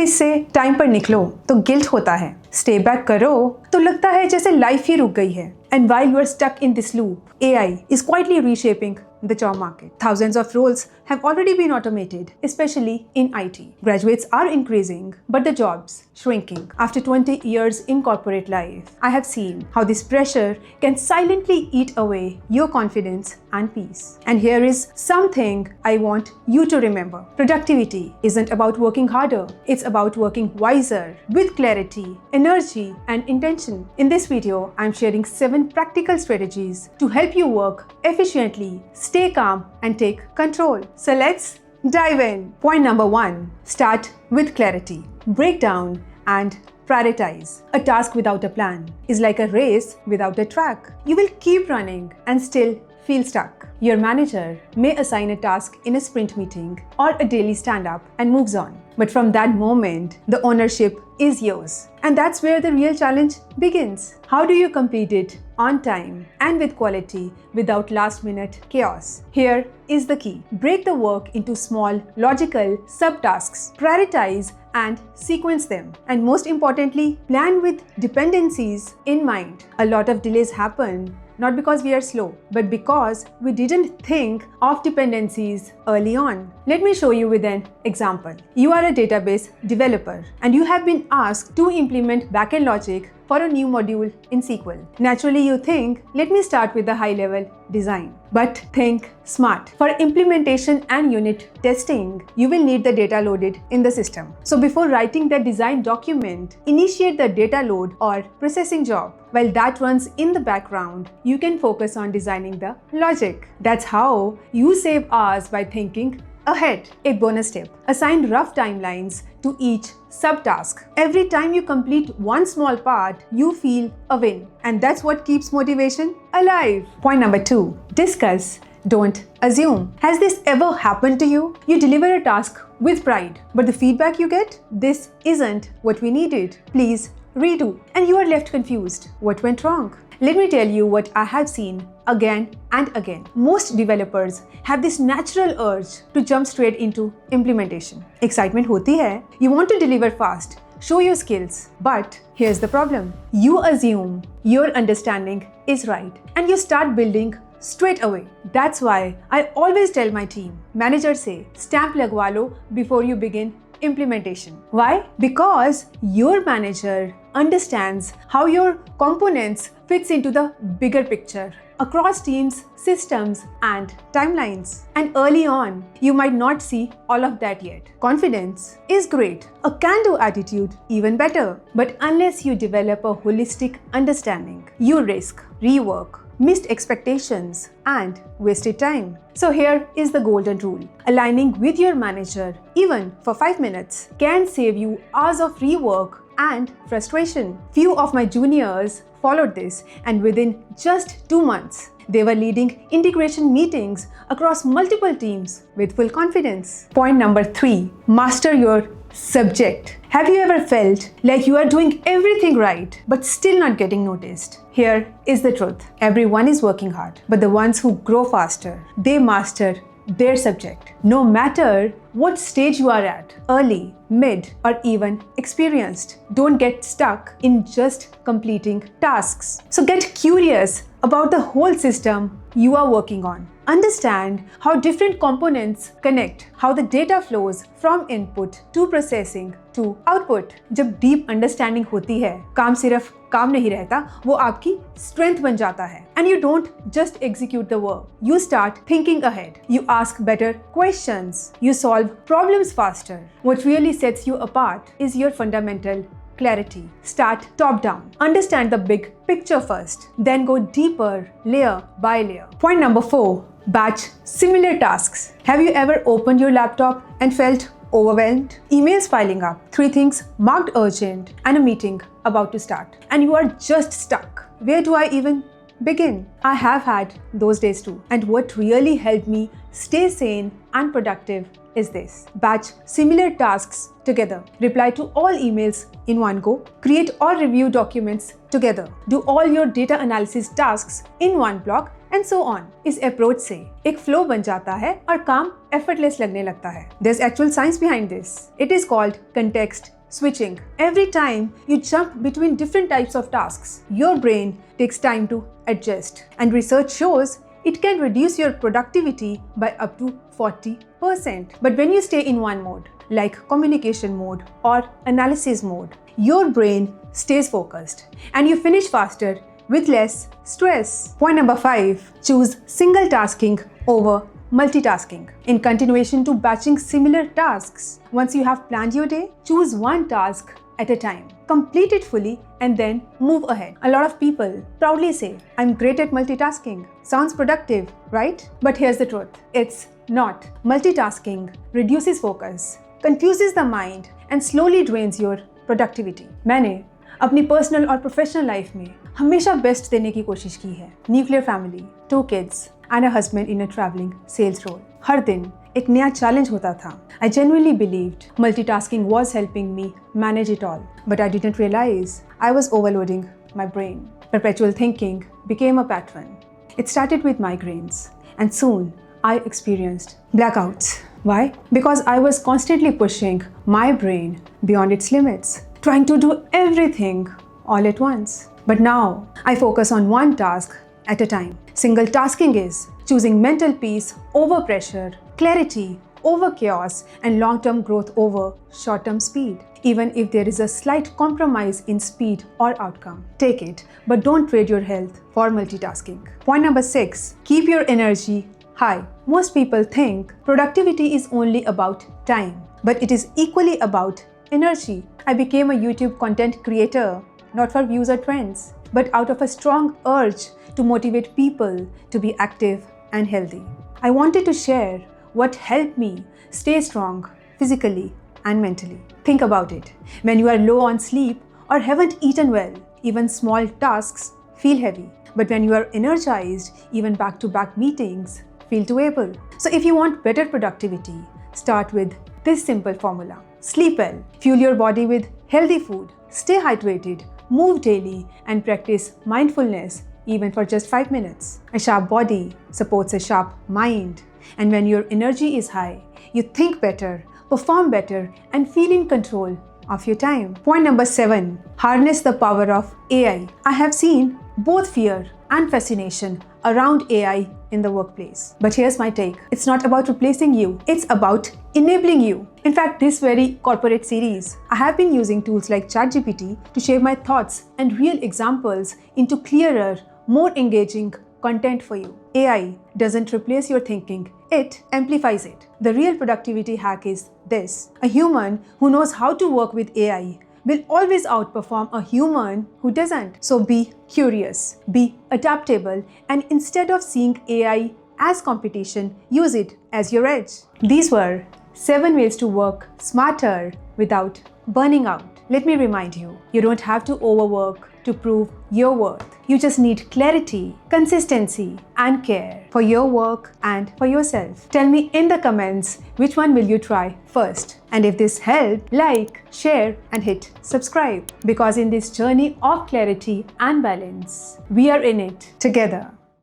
Office से time पर निकलो तो गिल्ट होता है, स्टे बैक करो तो लगता है जैसे लाइफ ही रुक गई है. And while you are stuck in this loop, AI is quietly reshaping the job market. Thousands of roles have already been automated, especially in IT. Graduates are increasing, but the jobs shrinking. After 20 years in corporate life, I have seen how this pressure can silently eat away your confidence and peace. And here is something I want you to remember. Productivity isn't about working harder. It's about working wiser, with clarity, energy, and intention. In this video, I'm sharing 7 practical strategies to help you work efficiently, stay calm, and take control. So let's dive in. Point number 1, start with clarity. Break down and prioritize. A task without a plan is like a race without a track. You will keep running and still feel stuck. Your manager may assign a task in a sprint meeting or a daily stand-up and moves on. But from that moment, the ownership is yours. And that's where the real challenge begins. How do you complete it on time and with quality without last-minute chaos? Here is the key. Break the work into small, logical subtasks. Prioritize and sequence them. And most importantly, plan with dependencies in mind. A lot of delays happen not because we are slow, but because we didn't think of dependencies early on. Let me show you with an example. You are a database developer and you have been asked to implement backend logic for a new module in SQL. Naturally, you think, let me start with the high-level design. But think smart. For implementation and unit testing, you will need the data loaded in the system. So before writing the design document, initiate the data load or processing job. While that runs in the background, you can focus on designing the logic. That's how you save hours by thinking ahead. A bonus tip: assign rough timelines to each subtask. Every time you complete one small part, you feel a win. And that's what keeps motivation alive. Point number 2, discuss, don't assume. Has this ever happened to you? You deliver a task with pride, but the feedback you get, this isn't what we needed. Please redo. And you are left confused. What went wrong? Let me tell you what I have seen again and again. Most developers have this natural urge to jump straight into implementation. Excitement hoti hai, you want to deliver fast, show your skills. But here's the problem. You assume your understanding is right and you start building straight away. That's why I always tell my team, manager say, stamp lagwa lo before you begin implementation. Why? Because your manager understands how your components fits into the bigger picture across teams, systems, and timelines. And early on, you might not see all of that yet. Confidence is great. A can-do attitude, even better. But unless you develop a holistic understanding, you risk rework, missed expectations, and wasted time. So here is the golden rule. Aligning with your manager, even for 5 minutes, can save you hours of rework and frustration. Few of my juniors followed this, and within just 2 months, they were leading integration meetings across multiple teams with full confidence. Point number 3, master your subject. Have you ever felt like you are doing everything right but still not getting noticed? Here is the truth. Everyone is working hard, but the ones who grow faster, they master their subject. No matter what stage you are at, early, mid, or even experienced, don't get stuck in just completing tasks. So get curious about the whole system you are working on. Understand how different components connect, how the data flows from input to processing to output. जब deep understanding होती है, काम सिर्फ काम नहीं रहता, वो आपकी strength बन जाता है. And you don't just execute the work. You start thinking ahead. You ask better questions. You solve problems faster. What really sets you apart is your fundamental clarity. Start top down. Understand the big picture first, then go deeper layer by layer. Point number 4, batch similar tasks. Have you ever opened your laptop and felt overwhelmed? Emails piling up, 3 things marked urgent, and a meeting about to start, and you are just stuck. Where do I even begin? I have had those days too. And what really helped me stay sane and productive is this. Batch similar tasks together. Reply to all emails in one go. Create or review documents together. Do all your data analysis tasks in one block and so on. इस approach से एक flow बन जाता है और काम effortless लगने लगता है। There's actual science behind this. It is called context switching. Every time you jump between different types of tasks, your brain takes time to adjust. And research shows it can reduce your productivity by up to 40%. But when you stay in one mode, like communication mode or analysis mode, your brain stays focused and you finish faster with less stress. Point number 5, choose single tasking over multitasking. In continuation to batching similar tasks, once you have planned your day, choose one task at a time. Complete it fully and then move ahead. A lot of people proudly say, I'm great at multitasking. Sounds productive, right? But here's the truth. It's not. Multitasking reduces focus, confuses the mind and slowly drains your productivity. मैंने अपनी personal और professional life में हमेशा best देने की कोशिश की है। Nuclear family, 2 kids and a husband in a travelling sales role. हर दिन एक नया चैलेंज होता था। I genuinely believed multitasking was helping me manage it all, but I didn't realize I was overloading my brain. Perpetual thinking became a pattern. It started with migraines, and soon I experienced blackouts. Why? Because I was constantly pushing my brain beyond its limits, trying to do everything all at once. But now I focus on one task at a time. Single tasking is choosing mental peace over pressure, clarity over chaos, and long-term growth over short-term speed. Even if there is a slight compromise in speed or outcome, take it, but don't trade your health for multitasking. Point number 6, keep your energy high. Most people think productivity is only about time, but it is equally about energy. I became a YouTube content creator, not for views or trends, but out of a strong urge to motivate people to be active and healthy. I wanted to share what helped me stay strong physically and mentally. Think about it. When you are low on sleep or haven't eaten well, even small tasks feel heavy. But when you are energized, even back-to-back meetings feel doable. So if you want better productivity, start with this simple formula. Sleep well, fuel your body with healthy food, stay hydrated, move daily, and practice mindfulness even for just 5 minutes. A sharp body supports a sharp mind. And when your energy is high, you think better, perform better, and feel in control of your time. Point number 7, harness the power of AI. I have seen both fear and fascination around AI in the workplace. But here's my take. It's not about replacing you. It's about enabling you. In fact, this very corporate series, I have been using tools like ChatGPT to share my thoughts and real examples into clearer, more engaging content for you. AI doesn't replace your thinking, it amplifies it. The real productivity hack is this. A human who knows how to work with AI will always outperform a human who doesn't. So be curious, be adaptable, and instead of seeing AI as competition, use it as your edge. These were 7 ways to work smarter without burning out. Let me remind you, you don't have to overwork to prove your worth. You just need clarity, consistency, and care for your work and for yourself. Tell me in the comments which one will you try first. And if this helped, like, share, and hit subscribe. Because in this journey of clarity and balance, we are in it together.